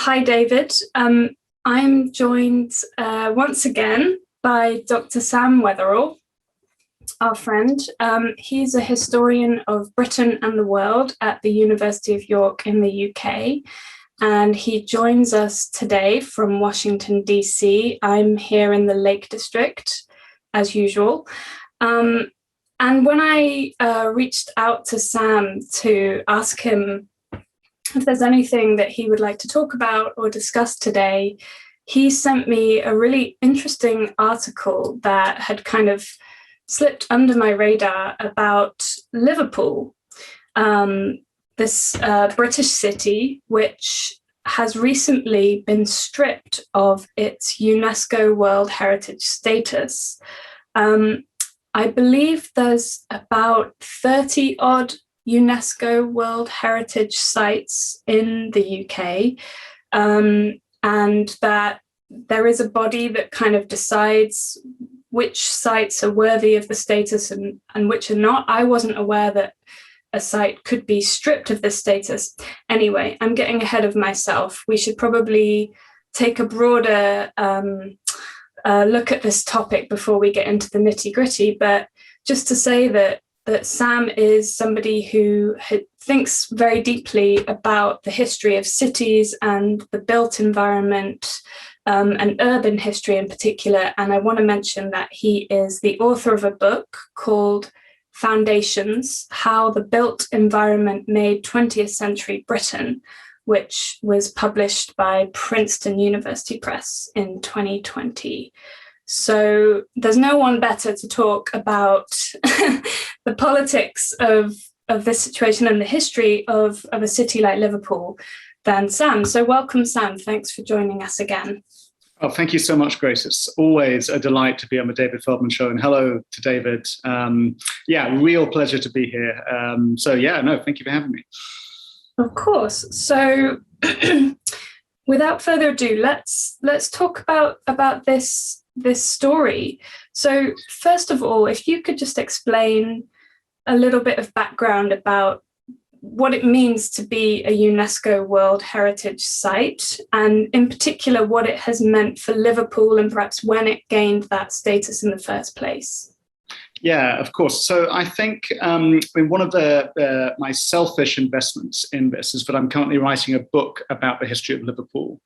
Hi, David. I'm joined once again by Dr. Sam Weatherall, our friend. He's a historian of Britain and the world at the University of York in the UK, and he joins us today from Washington, DC. I'm here in the Lake District, as usual. And when I reached out to Sam to ask him if there's anything that he would like to talk about or discuss today, he sent me a really interesting article that had kind of slipped under my radar about Liverpool, this British city which has recently been stripped of its UNESCO World Heritage status. I believe there's about 30 odd UNESCO World Heritage sites in the UK, and that there is a body that kind of decides which sites are worthy of the status and which are not. I wasn't aware that a site could be stripped of this status. Anyway, I'm getting ahead of myself. We should probably take a broader look at this topic before we get into the nitty-gritty, but just to say that Sam is somebody who thinks very deeply about the history of cities and the built environment, and urban history in particular. And I want to mention that he is the author of a book called Foundations: How the Built Environment Made 20th Century Britain, which was published by Princeton University Press in 2020. So there's no one better to talk about the politics of this situation and the history of a city like Liverpool than Sam. So welcome, Sam. Thanks for joining us again. Oh, thank you so much, Grace. It's always a delight to be on the David Feldman Show. And hello to David. Real pleasure to be here. Thank you for having me. Of course. So without further ado, let's talk about this story. So first of all, if you could just explain a little bit of background about what it means to be a UNESCO World Heritage Site, and in particular what it has meant for Liverpool and perhaps when it gained that status in the first place. Yeah, of course. So I think one of my selfish investments in this is that I'm currently writing a book about the history of Liverpool,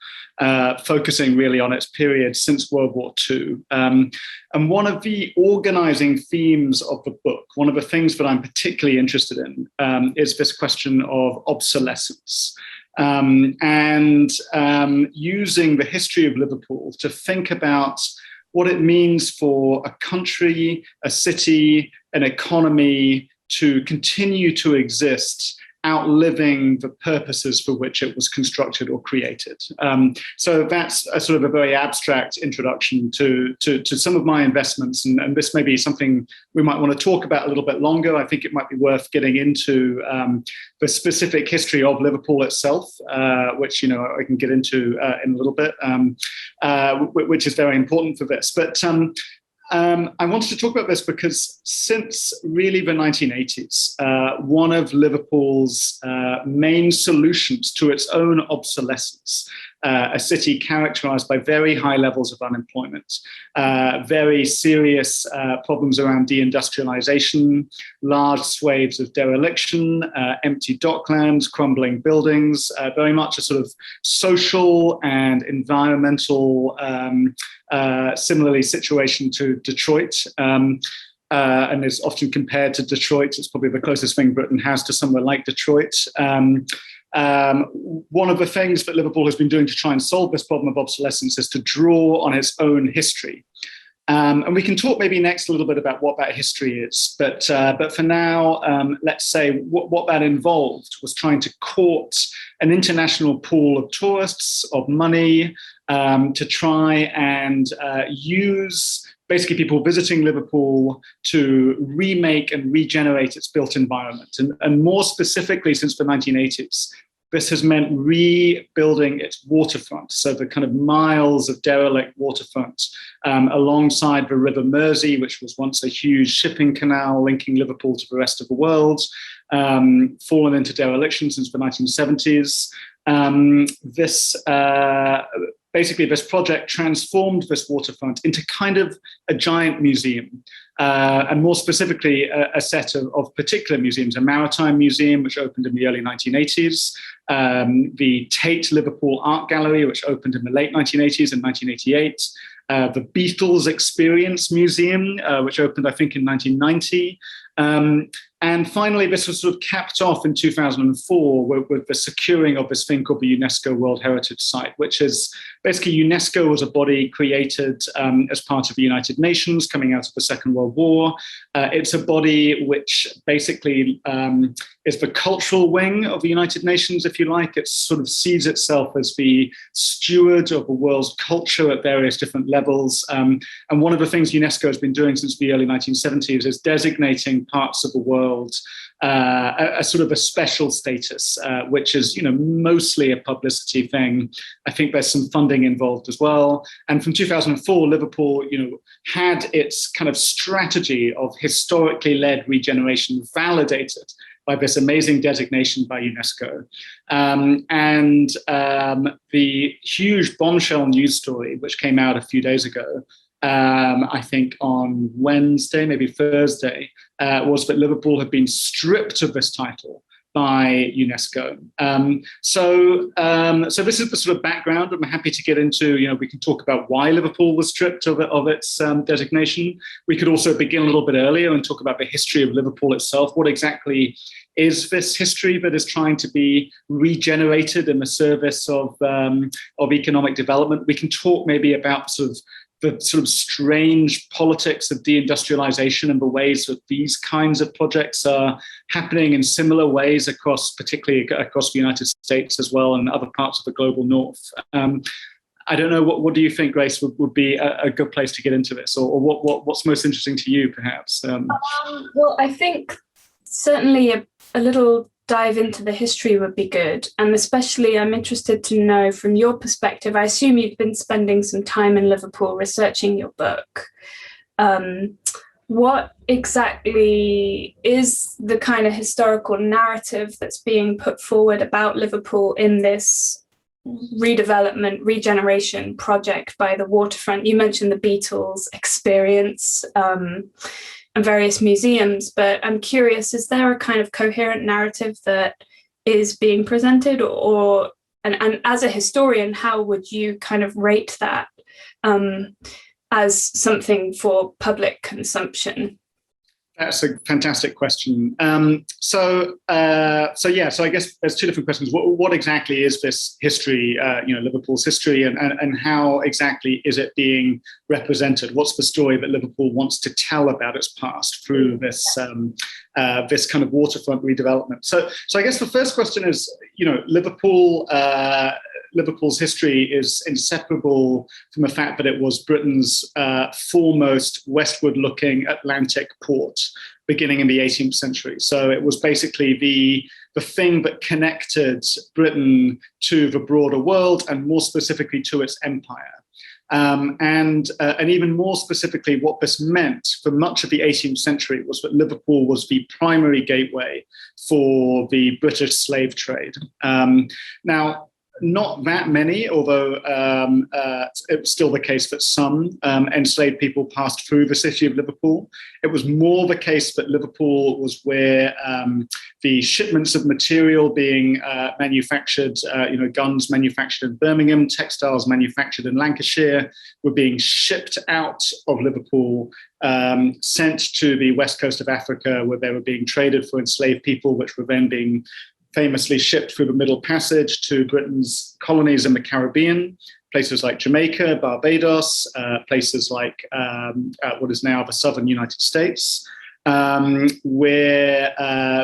focusing really on its period since World War II. And one of the organizing themes of the book, one of the things that I'm particularly interested in, is this question of obsolescence. And using the history of Liverpool to think about what it means for a country, a city, an economy to continue to exist, outliving the purposes for which it was constructed or created. So that's a sort of a very abstract introduction to some of my investments, and this may be something we might want to talk about a little bit longer. I think it might be worth getting into the specific history of Liverpool itself, which I can get into in a little bit, which is very important for this. But I wanted to talk about this because since really the 1980s, one of Liverpool's main solutions to its own obsolescence, a city characterized by very high levels of unemployment, very serious problems around deindustrialization, large swathes of dereliction, empty docklands, crumbling buildings, very much a sort of social and environmental similarly situation to Detroit, and is often compared to Detroit. It's probably the closest thing Britain has to somewhere like Detroit. One of the things that Liverpool has been doing to try and solve this problem of obsolescence is to draw on its own history. And we can talk maybe next a little bit about what that history is. But for now, let's say what that involved was trying to court an international pool of tourists, of money, to try and use basically people visiting Liverpool to remake and regenerate its built environment. And more specifically, since the 1980s, this has meant rebuilding its waterfront, so the kind of miles of derelict waterfront alongside the River Mersey, which was once a huge shipping canal linking Liverpool to the rest of the world, fallen into dereliction since the 1970s. Basically, this project transformed this waterfront into kind of a giant museum, and more specifically, a set of particular museums: a maritime museum, which opened in the early 1980s, the Tate Liverpool Art Gallery, which opened in the late 1980s and 1988, the Beatles Experience Museum, which opened, I think, in 1990. And finally, this was sort of capped off in 2004 with the securing of this thing called the UNESCO World Heritage Site, which is basically UNESCO was a body created as part of the United Nations coming out of the Second World War. It's a body which basically is the cultural wing of the United Nations, if you like. It sort of sees itself as the steward of the world's culture at various different levels. And one of the things UNESCO has been doing since the early 1970s is designating parts of the world a sort of a special status, which is, mostly a publicity thing. I think there's some funding involved as well. And from 2004, Liverpool, had its kind of strategy of historically led regeneration validated by this amazing designation by UNESCO. The huge bombshell news story, which came out a few days ago, I think on Wednesday, maybe Thursday, was that Liverpool had been stripped of this title by UNESCO. So this is the sort of background. I'm happy to get into, we can talk about why Liverpool was stripped of its designation. We could also begin a little bit earlier and talk about the history of Liverpool itself. What exactly is this history that is trying to be regenerated in the service of economic development? We can talk maybe about the sort of strange politics of deindustrialization and the ways that these kinds of projects are happening in similar ways particularly across the United States as well and other parts of the global north. I don't know, what do you think, Grace, would be a good place to get into this, or what's most interesting to you, perhaps? Well, I think certainly a little dive into the history would be good. And especially I'm interested to know from your perspective, I assume you've been spending some time in Liverpool researching your book. What exactly is the kind of historical narrative that's being put forward about Liverpool in this redevelopment, regeneration project by the waterfront? You mentioned the Beatles Experience, and various museums, but I'm curious, is there a kind of coherent narrative that is being presented, and as a historian, how would you kind of rate that as something for public consumption? That's a fantastic question. So I guess there's two different questions. What exactly is this history, Liverpool's history, and how exactly is it being represented? What's the story that Liverpool wants to tell about its past through this this kind of waterfront redevelopment? So I guess the first question is, Liverpool's history is inseparable from the fact that it was Britain's foremost westward-looking Atlantic port beginning in the 18th century. So it was basically the thing that connected Britain to the broader world and more specifically to its empire. And even more specifically, what this meant for much of the 18th century was that Liverpool was the primary gateway for the British slave trade. Now, not that many, although it's still the case that some enslaved people passed through the city of Liverpool. It was more the case that Liverpool was where the shipments of material being manufactured, guns manufactured in Birmingham, textiles manufactured in Lancashire, were being shipped out of Liverpool, sent to the west coast of Africa, where they were being traded for enslaved people, which were then being famously shipped through the Middle Passage to Britain's colonies in the Caribbean, places like Jamaica, Barbados, places like what is now the southern United States, where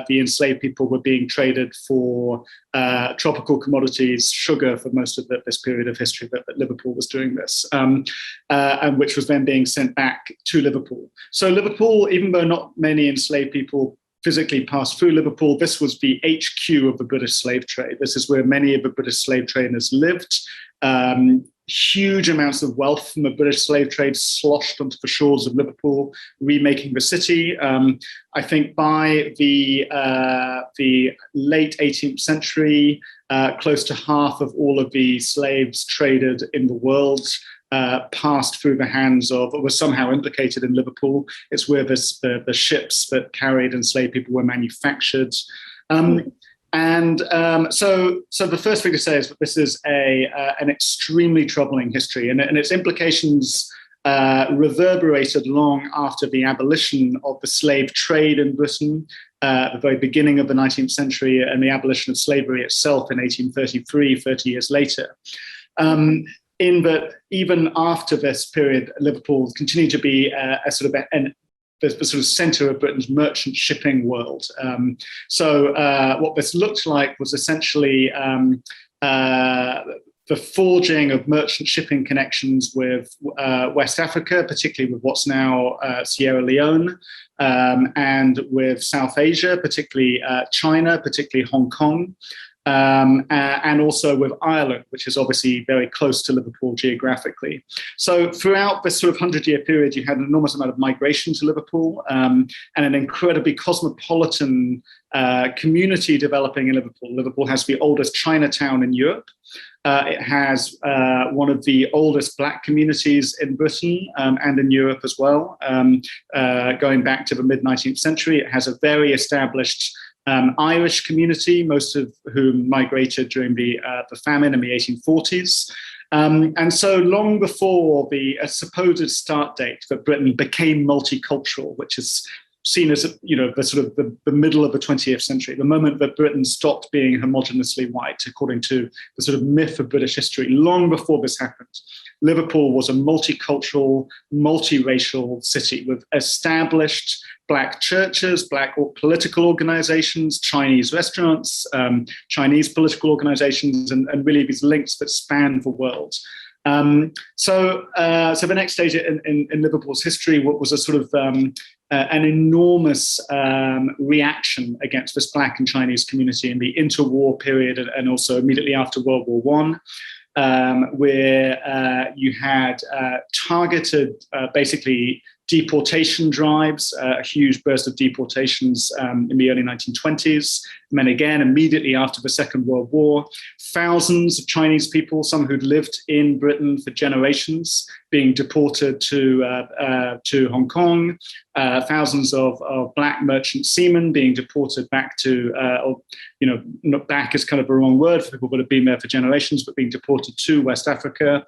the enslaved people were being traded for tropical commodities, sugar, for most of this period of history that Liverpool was doing this, and which was then being sent back to Liverpool. So Liverpool, even though not many enslaved people physically passed through Liverpool, this was the HQ of the British slave trade. This is where many of the British slave traders lived. huge amounts of wealth from the British slave trade sloshed onto the shores of Liverpool, remaking the city. I think by the late 18th century, close to half of all of the slaves traded in the world passed through the hands of, or were somehow implicated in Liverpool. It's where the ships that carried enslaved people were manufactured. So the first thing to say is that this is an extremely troubling history, and its implications reverberated long after the abolition of the slave trade in Britain, at the very beginning of the 19th century, and the abolition of slavery itself in 1833, 30 years later. In that, even after this period, Liverpool continued to be a sort of the sort of center of Britain's merchant shipping world. So what this looked like was essentially the forging of merchant shipping connections with West Africa, particularly with what's now Sierra Leone, and with South Asia, particularly China, particularly Hong Kong. And also with Ireland, which is obviously very close to Liverpool geographically. So throughout this sort of 100-year period, you had an enormous amount of migration to Liverpool, and an incredibly cosmopolitan community developing in Liverpool. Liverpool has the oldest Chinatown in Europe. It has one of the oldest Black communities in Britain and in Europe as well, going back to the mid-19th century. It has a very established Irish community, most of whom migrated during the famine in the 1840s. And so long before the supposed start date that Britain became multicultural, which is seen as, the sort of the middle of the 20th century, the moment that Britain stopped being homogeneously white, according to the sort of myth of British history, long before this happened, Liverpool was a multicultural, multiracial city with established Black churches, Black political organizations, Chinese restaurants, Chinese political organizations, and really these links that span the world. So the next stage in Liverpool's history was a sort of an enormous reaction against this Black and Chinese community in the interwar period, and also immediately after World War I, where you had targeted, basically, deportation drives, a huge burst of deportations in the early 1920s. And then again, immediately after the Second World War, thousands of Chinese people, some who'd lived in Britain for generations, being deported to Hong Kong, thousands of Black merchant seamen being deported back to, not back is kind of the wrong word for people that have been there for generations, but being deported to West Africa.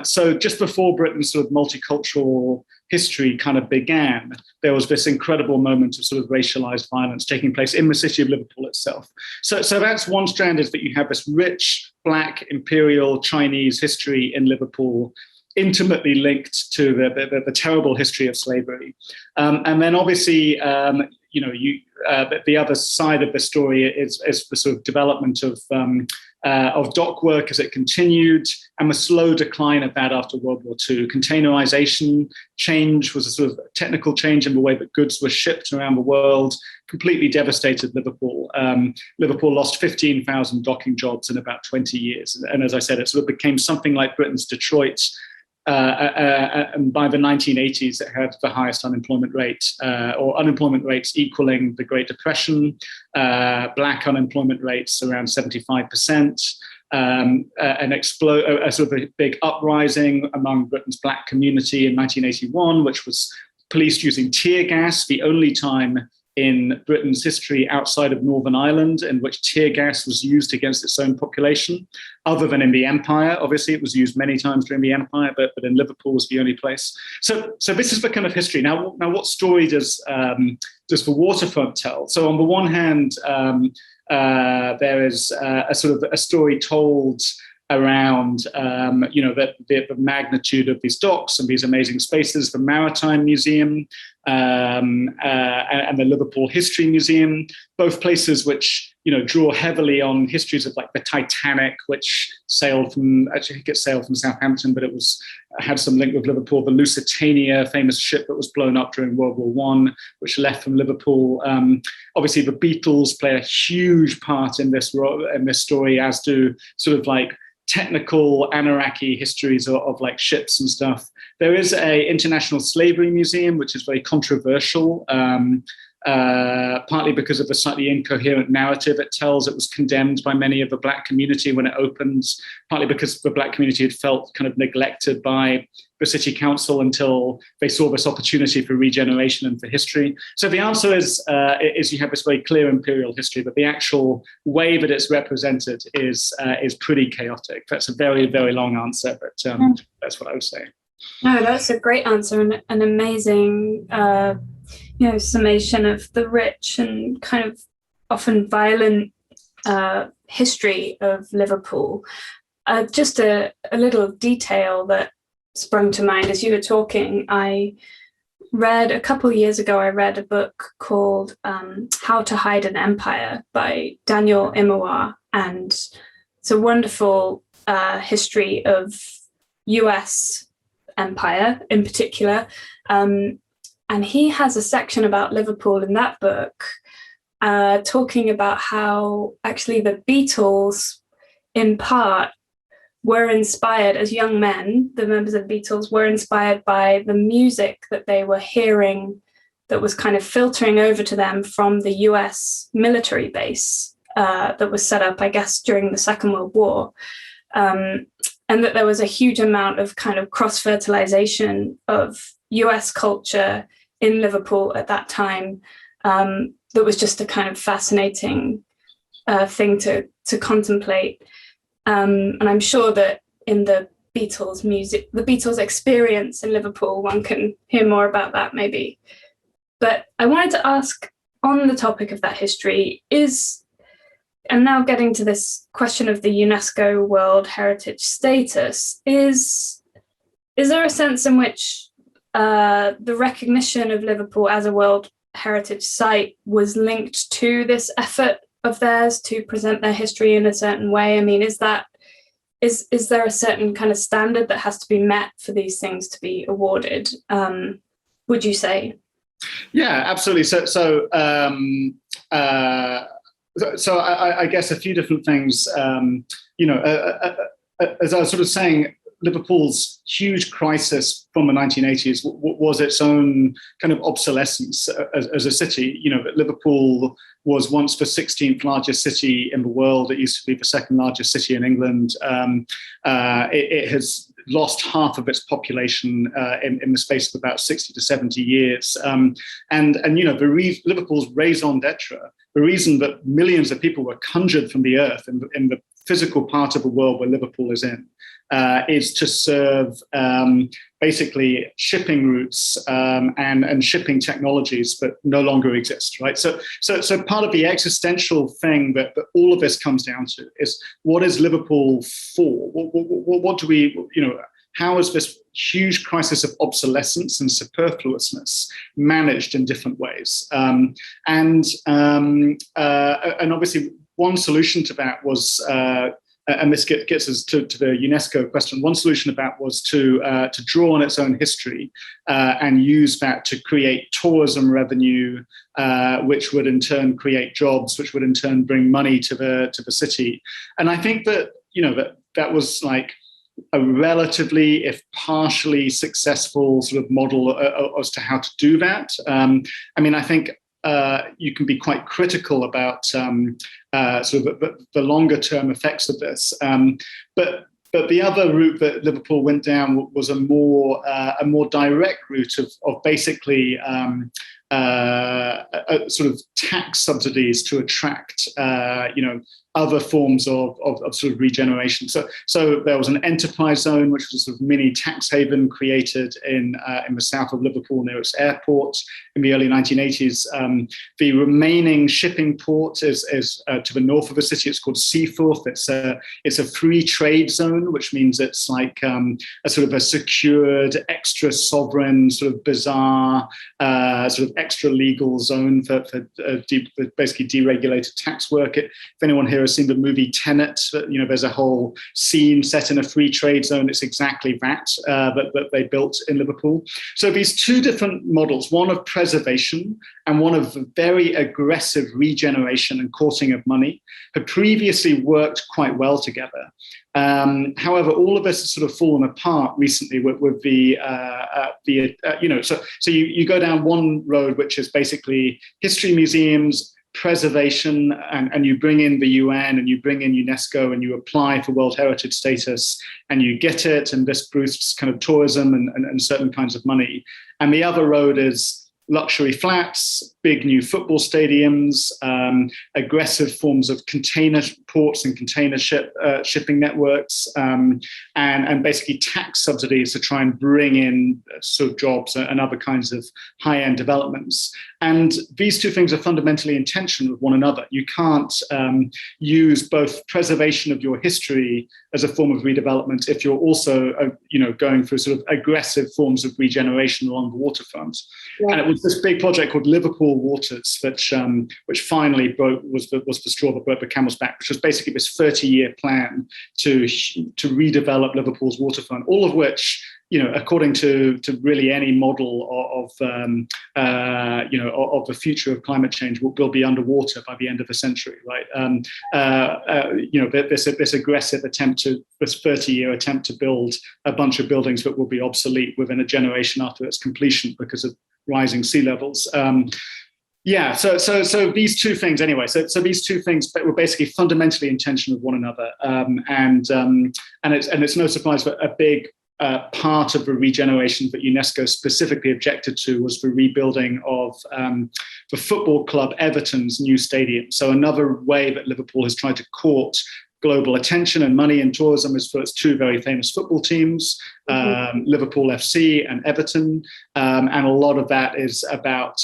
So just before Britain's sort of multicultural history kind of began, there was this incredible moment of sort of racialized violence taking place in the city of Liverpool itself. So that's one strand, is that you have this rich Black imperial Chinese history in Liverpool, intimately linked to the terrible history of slavery. And then obviously, the other side of the story is the sort of development of dock work as it continued, and the slow decline of that after World War II. Containerization change was a sort of technical change in the way that goods were shipped around the world, completely devastated Liverpool. Liverpool lost 15,000 docking jobs in about 20 years. And as I said, it sort of became something like Britain's Detroit. And by the 1980s, it had the highest unemployment rate, or unemployment rates equaling the Great Depression, Black unemployment rates around 75%, a sort of a big uprising among Britain's Black community in 1981, which was police using tear gas, the only time in Britain's history outside of Northern Ireland in which tear gas was used against its own population, other than in the Empire. Obviously, it was used many times during the Empire, but in Liverpool was the only place. So this is the kind of history. Now what story does the Waterfront tell? So on the one hand, there is a sort of a story told around the magnitude of these docks and these amazing spaces, the Maritime Museum and the Liverpool History Museum, both places which draw heavily on histories of like the Titanic, which sailed from Southampton, but it had some link with Liverpool. The Lusitania, famous ship that was blown up during World War I, which left from Liverpool. Obviously, the Beatles play a huge part in this story, as do sort of like technical Anunnaki histories of like ships and stuff. There is a International Slavery Museum, which is very controversial, partly because of the slightly incoherent narrative it tells. It was condemned by many of the Black community when it opens, partly because the Black community had felt kind of neglected by the city council until they saw this opportunity for regeneration and for history. So the answer is you have this very clear imperial history, but the actual way that it's represented is pretty chaotic. That's a very, very long answer, but that's what I would say. No, that's a great answer and an amazing summation of the rich and kind of often violent history of Liverpool. Just a little detail that sprung to mind as you were talking. A couple of years ago, I read a book called How to Hide an Empire by Daniel Immerwahr, and it's a wonderful history of US empire in particular. And he has a section about Liverpool in that book, talking about how actually the Beatles, in part, were inspired as young men. The members of the Beatles were inspired by the music that they were hearing that was kind of filtering over to them from the US military base that was set up, I guess, during the Second World War. And that there was a huge amount of kind of cross-fertilization of US culture in Liverpool at that time. That was just a kind of fascinating thing to contemplate. And I'm sure that in the Beatles music, the Beatles experience in Liverpool, one can hear more about that maybe. But I wanted to ask, on the topic of that history, and now getting to this question of the UNESCO World Heritage status, is there a sense in which the recognition of Liverpool as a World Heritage Site was linked to this effort of theirs to present their history in a certain way? I mean, is there a certain kind of standard that has to be met for these things to be awarded, would you say? Yeah, absolutely. So I guess a few different things. As I was sort of saying, Liverpool's huge crisis from the 1980s was its own kind of obsolescence as a city. Liverpool was once the 16th largest city in the world. It used to be the second largest city in England. It has lost half of its population in the space of about 60 to 70 years. Liverpool's raison d'etre, the reason that millions of people were conjured from the earth in the physical part of the world where Liverpool is in, is to serve basically shipping routes and shipping technologies that no longer exist, right? So part of the existential thing that all of this comes down to is, what is Liverpool for? What do we, how is this huge crisis of obsolescence and superfluousness managed in different ways? And obviously, one solution to that was, and this gets us to the UNESCO question. One solution to that was to draw on its own history and use that to create tourism revenue, which would in turn create jobs, which would in turn bring money to the city. And I think that that was like a relatively, if partially successful sort of model as to how to do that. I think you can be quite critical about sort of the longer term effects of this. But the other route that Liverpool went down was a more direct route of basically sort of tax subsidies to attract other forms of sort of regeneration. So there was an enterprise zone, which was a sort of mini tax haven created in the south of Liverpool near its airport in the early 1980s. The remaining shipping port is to the north of the city. It's called Seaforth. It's a free trade zone, which means it's like a sort of a secured, extra sovereign, sort of bizarre, sort of extra legal zone for basically deregulated tax work. If anyone here has seen the movie Tenet, there's a whole scene set in a free trade zone. It's exactly that they built in Liverpool. So these two different models, one of preservation and one of very aggressive regeneration and courting of money, had previously worked quite well together. However, all of this has sort of fallen apart recently with so you go down one road, which is basically history museums, preservation, and you bring in the UN and you bring in UNESCO and you apply for World Heritage status and you get it, and this boosts kind of tourism and certain kinds of money. And the other road is luxury flats, big new football stadiums, aggressive forms of container ports and container shipping networks, and basically tax subsidies to try and bring in sort of jobs and other kinds of high-end developments. And these two things are fundamentally in tension with one another. You can't use both preservation of your history as a form of redevelopment if you're also, going through sort of aggressive forms of regeneration along the waterfront. Yeah. And it was this big project called Liverpool Waters, which finally was the straw that broke the camel's back, which was basically this 30-year plan to redevelop Liverpool's waterfront, all of which, according to really any model of the future of climate change, will be underwater by the end of the century, right? This aggressive attempt this 30-year attempt to build a bunch of buildings that will be obsolete within a generation after its completion because of rising sea levels. So these two things anyway. So these two things were basically fundamentally in tension with one another, and it's no surprise that a big part of the regeneration that UNESCO specifically objected to was the rebuilding of the football club Everton's new stadium. So another way that Liverpool has tried to court global attention and money and tourism is for its two very famous football teams, Liverpool FC and Everton. And a lot of that is about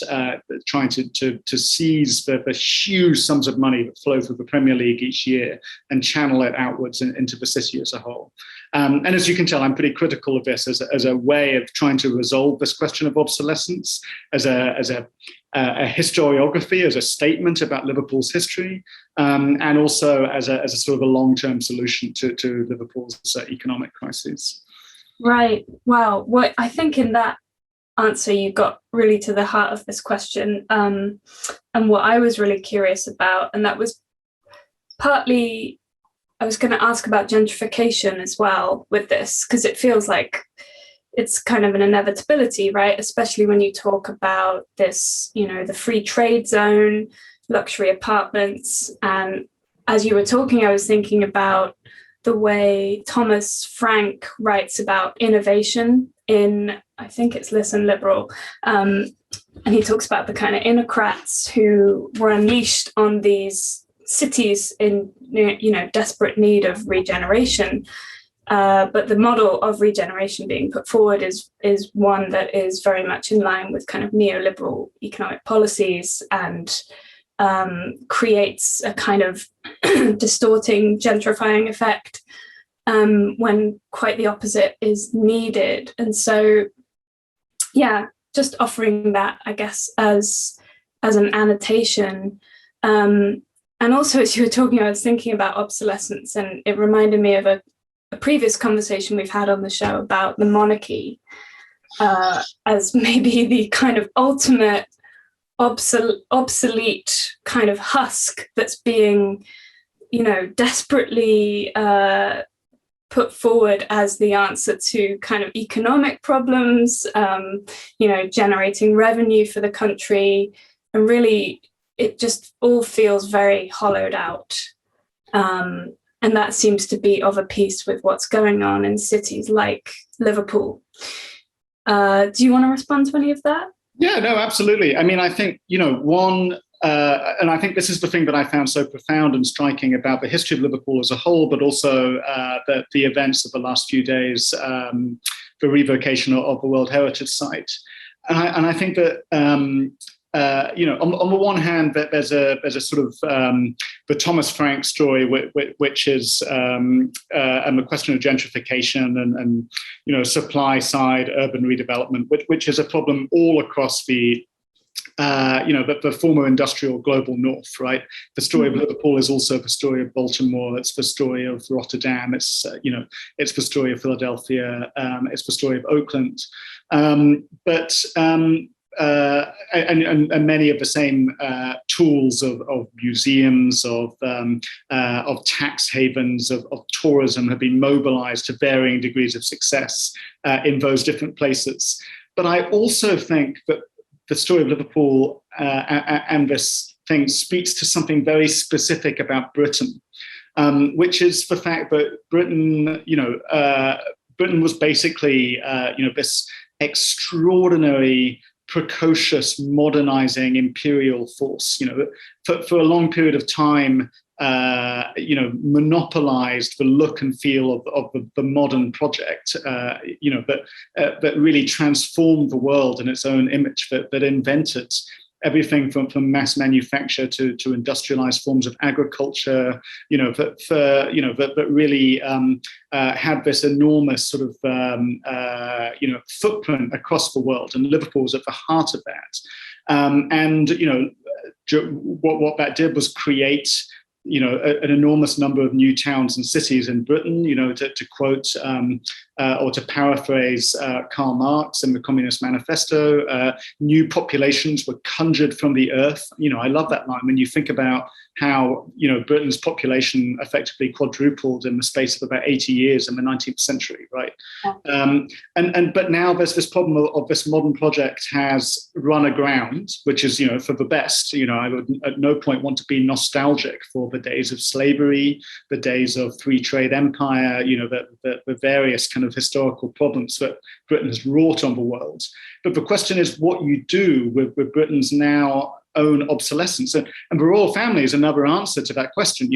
trying to seize the huge sums of money that flow through the Premier League each year and channel it outwards into the city as a whole. And as you can tell, I'm pretty critical of this as a way of trying to resolve this question of obsolescence, as a historiography, as a statement about Liverpool's history, and also as a sort of a long-term solution to Liverpool's economic crises. Right. Wow. Well, I think in that answer, you got really to the heart of this question, and what I was really curious about, and that was partly, I was going to ask about gentrification as well with this, because it feels like it's kind of an inevitability, right? Especially when you talk about this, the free trade zone, luxury apartments. And as you were talking, I was thinking about the way Thomas Frank writes about innovation in, I think it's Listen Liberal. And he talks about the kind of inocrats who were unleashed on these cities in, desperate need of regeneration. But the model of regeneration being put forward is one that is very much in line with kind of neoliberal economic policies and creates a kind of distorting, gentrifying effect when quite the opposite is needed. And so, just offering that, I guess, as an annotation. And also, as you were talking, I was thinking about obsolescence, and it reminded me of a previous conversation we've had on the show about the monarchy as maybe the kind of ultimate obsolete kind of husk that's being, desperately put forward as the answer to kind of economic problems, generating revenue for the country. And really, it just all feels very hollowed out. And that seems to be of a piece with what's going on in cities like Liverpool. Do you want to respond to any of that? Yeah, no, absolutely. I mean, I think, and I think this is the thing that I found so profound and striking about the history of Liverpool as a whole, but also the events of the last few days, the revocation of the World Heritage Site. And I think that, on the one hand, that there's a sort of the Thomas Frank story, which is the question of gentrification and supply side urban redevelopment, which is a problem all across the former industrial global north, right? The story of Liverpool is also the story of Baltimore. It's the story of Rotterdam. It's the story of Philadelphia. It's the story of Oakland. But and many of the same tools of museums, of tax havens, of tourism have been mobilized to varying degrees of success in those different places. But I also think that the story of Liverpool and this thing speaks to something very specific about Britain, which is the fact that Britain, Britain was basically, this extraordinary, precocious, modernizing imperial force. For a long period of time, monopolized the look and feel of the modern project, that really transformed the world in its own image, that invented everything from mass manufacture to industrialized forms of agriculture, that really had this enormous sort of, footprint across the world. And Liverpool was at the heart of that. What that did was create an enormous number of new towns and cities in Britain, to quote or to paraphrase Karl Marx in the Communist Manifesto, new populations were conjured from the earth. I love that line when you think about how, Britain's population effectively quadrupled in the space of about 80 years in the 19th century, right? But now there's this problem of this modern project has run aground, which is, for the best. I would at no point want to be nostalgic for the days of slavery, the days of free trade empire, the various kind of historical problems that Britain has wrought on the world. But the question is what you do with Britain's now own obsolescence. And the royal family is another answer to that question.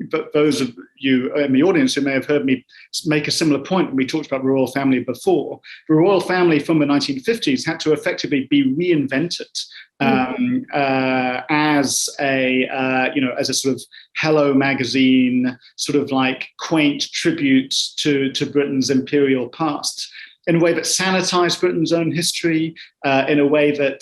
But those of you in the audience who may have heard me make a similar point when we talked about the royal family before, the royal family from the 1950s had to effectively be reinvented as a sort of Hello magazine, sort of like quaint tribute to Britain's imperial past, in a way that sanitized Britain's own history, in a way that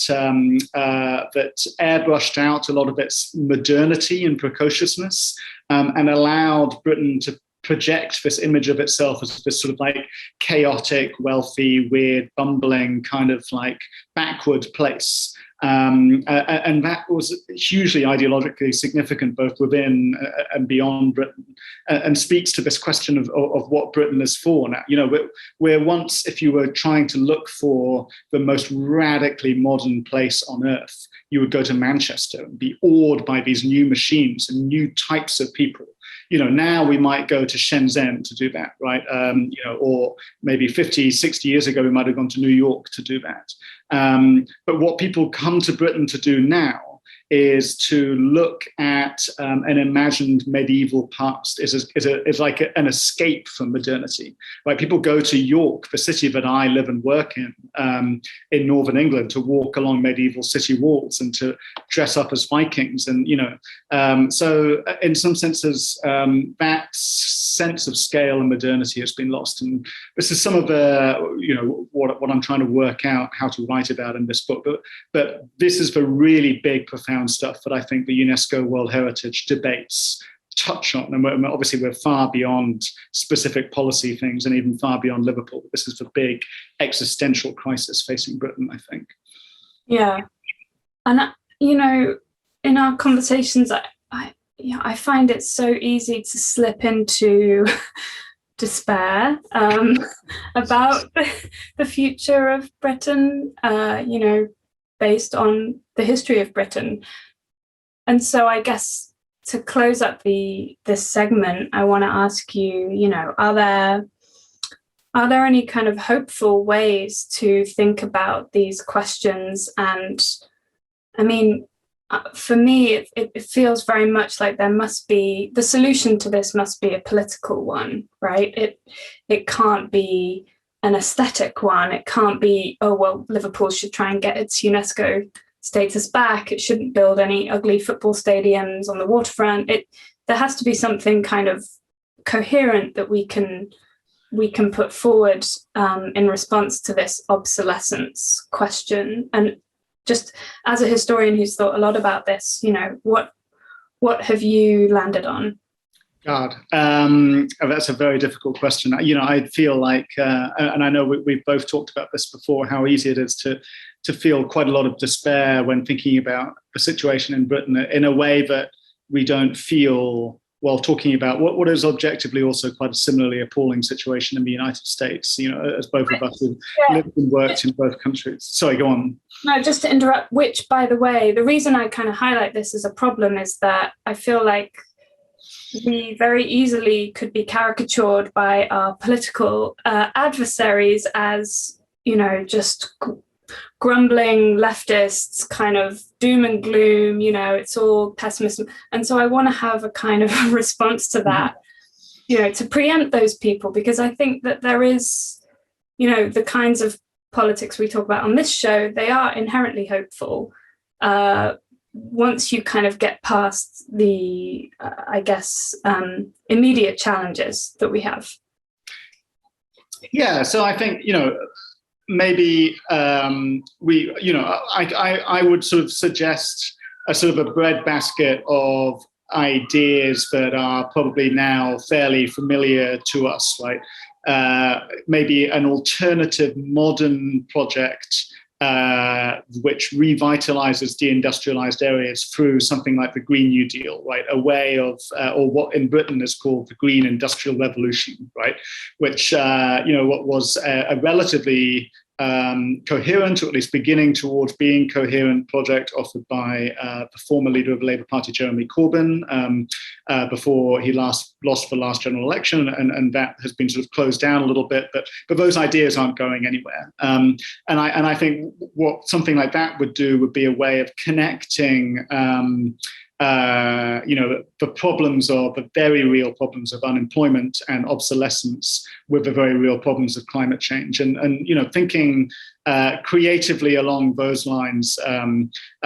airbrushed out a lot of its modernity and precociousness, and allowed Britain to project this image of itself as this sort of like chaotic, wealthy, weird, bumbling kind of like backward place. And that was hugely ideologically significant both within and beyond Britain, and speaks to this question of what Britain is for now. Where once, if you were trying to look for the most radically modern place on earth, you would go to Manchester and be awed by these new machines and new types of people. Now we might go to Shenzhen to do that, right? Or maybe 50, 60 years ago, we might have gone to New York to do that. But what people come to Britain to do now is to look at an imagined medieval past, is like an escape from modernity. Right? People go to York, the city that I live and work in northern England, to walk along medieval city walls and to dress up as Vikings. And so in some senses, that sense of scale and modernity has been lost. And this is some of the what I'm trying to work out how to write about in this book. But this is the really big, profound stuff that I think the UNESCO World Heritage debates touch on. And obviously we're far beyond specific policy things and even far beyond Liverpool. This is the big existential crisis facing Britain, I think. Yeah. And, in our conversations, I find it so easy to slip into despair about the future of Britain, based on the history of Britain. And so I guess to close up this segment, I want to ask you, are there any kind of hopeful ways to think about these questions? And I mean, for me, it feels very much like the solution to this must be a political one, right? It can't be an aesthetic one. It can't be, Liverpool should try and get its UNESCO status back. It shouldn't build any ugly football stadiums on the waterfront. There has to be something kind of coherent that we can put forward in response to this obsolescence question. And just as a historian who's thought a lot about this, what have you landed on? God, that's a very difficult question. I feel like, and I know we've both talked about this before, how easy it is to to feel quite a lot of despair when thinking about the situation in Britain in a way that we don't feel while talking about what is objectively also quite a similarly appalling situation in the United States, as both of us have lived and worked in both countries. Sorry, go on. No, just to interrupt, which, by the way, the reason I kind of highlight this as a problem is that I feel like we very easily could be caricatured by our political adversaries as, just grumbling leftists, kind of doom and gloom, it's all pessimism. And so I want to have a kind of a response to that, to preempt those people, because I think that there is, the kinds of politics we talk about on this show, they are inherently hopeful. Once you kind of get past the, immediate challenges that we have. Yeah, so I think, maybe I would sort of suggest a sort of a breadbasket of ideas that are probably now fairly familiar to us, right? Maybe an alternative modern project which revitalizes deindustrialized areas through something like the Green New Deal, right? A way of, or what in Britain is called the Green Industrial Revolution, right? Which, what was a relatively coherent, or at least beginning towards being coherent project offered by the former leader of the Labour Party, Jeremy Corbyn, before he lost the last general election, and that has been sort of closed down a little bit, but those ideas aren't going anywhere. And I think what something like that would do would be a way of connecting the problems of the very real problems of unemployment and obsolescence with the very real problems of climate change, and thinking creatively along those lines.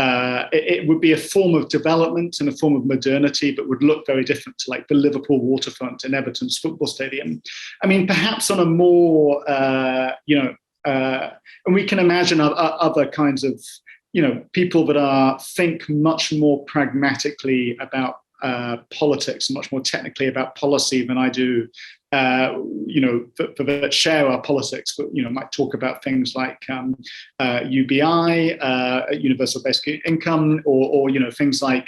It would be a form of development and a form of modernity, but would look very different to like the Liverpool waterfront and Everton's football stadium. I mean, perhaps on a more, and we can imagine other kinds of people that think much more pragmatically about politics, much more technically about policy than I do, that share our politics, but, might talk about things like UBI, universal basic income, or things like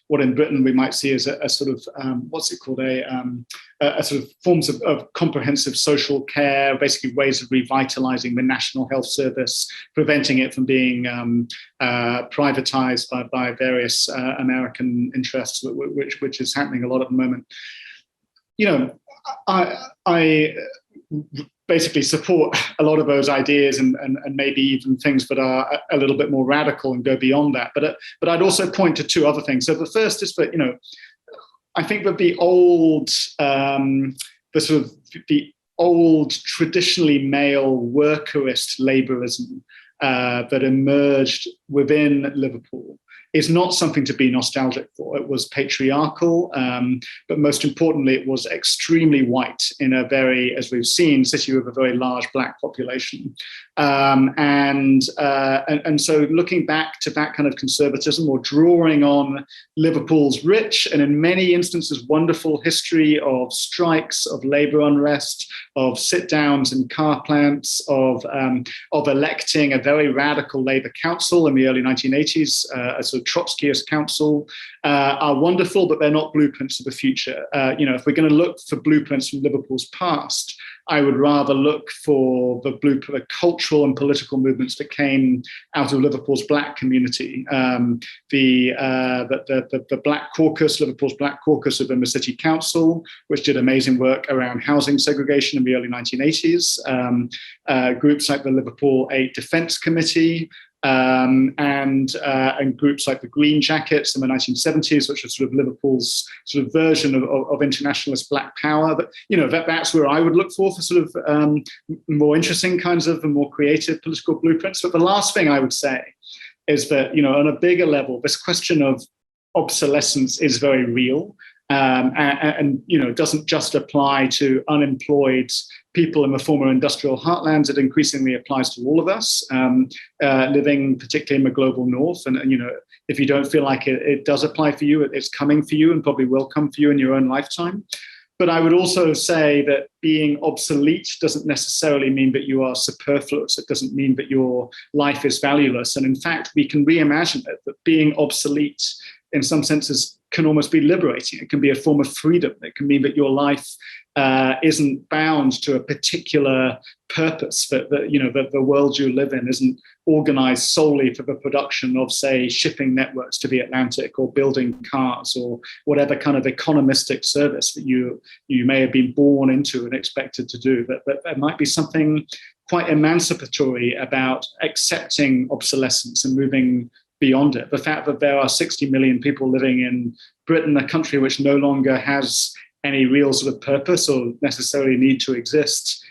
what in Britain we might see as a sort of, what's it called, a sort of forms of comprehensive social care, basically ways of revitalizing the National Health Service, preventing it from being privatized by various American interests, which is happening a lot at the moment. I basically support a lot of those ideas and maybe even things that are a little bit more radical and go beyond that. But I'd also point to two other things. So the first is that, I think that the old traditionally male workerist labourism that emerged within Liverpool is not something to be nostalgic for. It was patriarchal, but most importantly, it was extremely white in a very, as we've seen, city with a very large black population. And so looking back to that kind of conservatism, or drawing on Liverpool's rich and in many instances wonderful history of strikes, of labour unrest, of sit-downs in car plants, of electing a very radical Labour council in the early 1980s, a sort of Trotskyist council, are wonderful, but they're not blueprints of the future. If we're going to look for blueprints from Liverpool's past, I would rather look for the blueprint, the cultural and political movements that came out of Liverpool's black community. The Black Caucus, Liverpool's Black Caucus within the City Council, which did amazing work around housing segregation in the early 1980s. Groups like the Liverpool 8 Defence Committee, and groups like the Green Jackets in the 1970s, which was sort of Liverpool's sort of version of internationalist black power. But that's where I would look for sort of more interesting kinds of and more creative political blueprints. But the last thing I would say is that on a bigger level, this question of obsolescence is very real. And doesn't just apply to unemployed people in the former industrial heartlands. It increasingly applies to all of us living, particularly in the global north. And if you don't feel like it does apply for you, it's coming for you and probably will come for you in your own lifetime. But I would also say that being obsolete doesn't necessarily mean that you are superfluous. It doesn't mean that your life is valueless. And in fact, we can reimagine it, that being obsolete in some senses can almost be liberating. It can be a form of freedom. It can mean that your life isn't bound to a particular purpose, that the world you live in isn't organized solely for the production of, say, shipping networks to the Atlantic or building cars or whatever kind of economistic service that you may have been born into and expected to do. That there might be something quite emancipatory about accepting obsolescence and moving beyond it. The fact that there are 60 million people living in Britain, a country which no longer has any real sort of purpose or necessarily need to exist,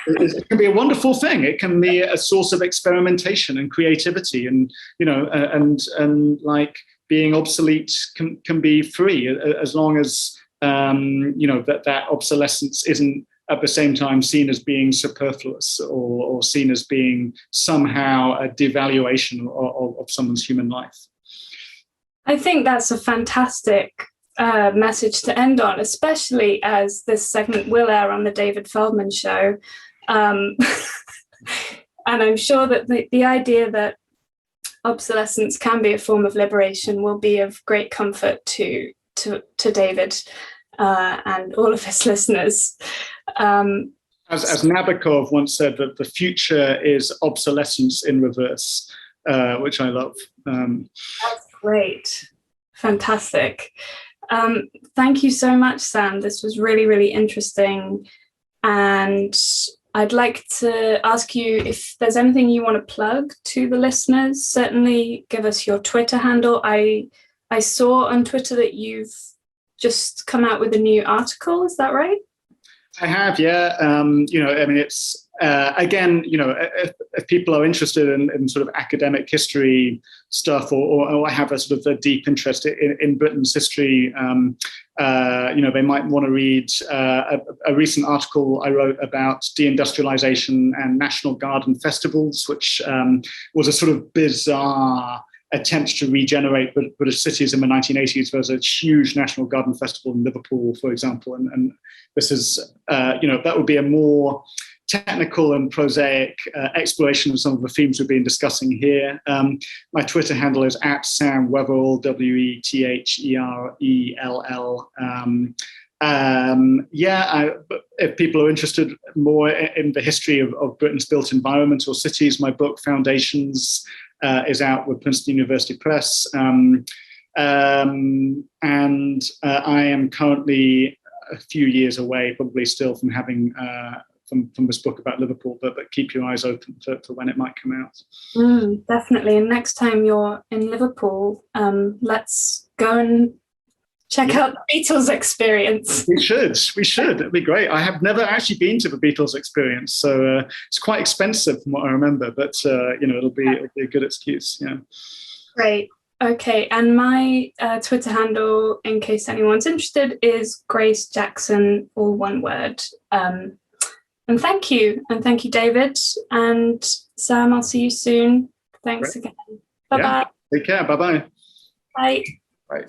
it can be a wonderful thing. It can be a source of experimentation and creativity, and and like being obsolete can be free as long as that obsolescence isn't at the same time seen as being superfluous or seen as being somehow a devaluation of someone's human life. I think that's a fantastic message to end on, especially as this segment will air on the David Feldman Show. And I'm sure that the idea that obsolescence can be a form of liberation will be of great comfort to David and all of his listeners. As Nabokov once said, that the future is obsolescence in reverse, which I love. That's great. Fantastic. Thank you so much, Sam. This was really, really interesting. And I'd like to ask you if there's anything you want to plug to the listeners. Certainly give us your Twitter handle. I saw on Twitter that you've just come out with a new article. Is that right? I have, yeah. It's again, if people are interested in sort of academic history stuff, or have a sort of a deep interest in Britain's history, they might want to read a recent article I wrote about deindustrialization and National Garden festivals, which was a sort of bizarre attempt to regenerate British cities in the 1980s. There was a huge National Garden Festival in Liverpool, for example, and this is, that would be a more technical and prosaic exploration of some of the themes we've been discussing here. My Twitter handle is @SamWetherell, WETHERELL. If people are interested more in the history of Britain's built environment or cities, my book Foundations is out with Princeton University Press. And I am currently a few years away, probably still from having from this book about Liverpool, but keep your eyes open for when it might come out. Definitely. And next time you're in Liverpool, let's go and check out the Beatles Experience. We should. It'd be great. I have never actually been to the Beatles Experience, so it's quite expensive from what I remember, but it'll be a good excuse. Yeah. Great. Okay. And my Twitter handle, in case anyone's interested, is Grace Jackson, all one word. And thank you. And thank you, David. And Sam, I'll see you soon. Thanks again. Bye-bye. Yeah. Take care. Bye-bye. Bye. Bye.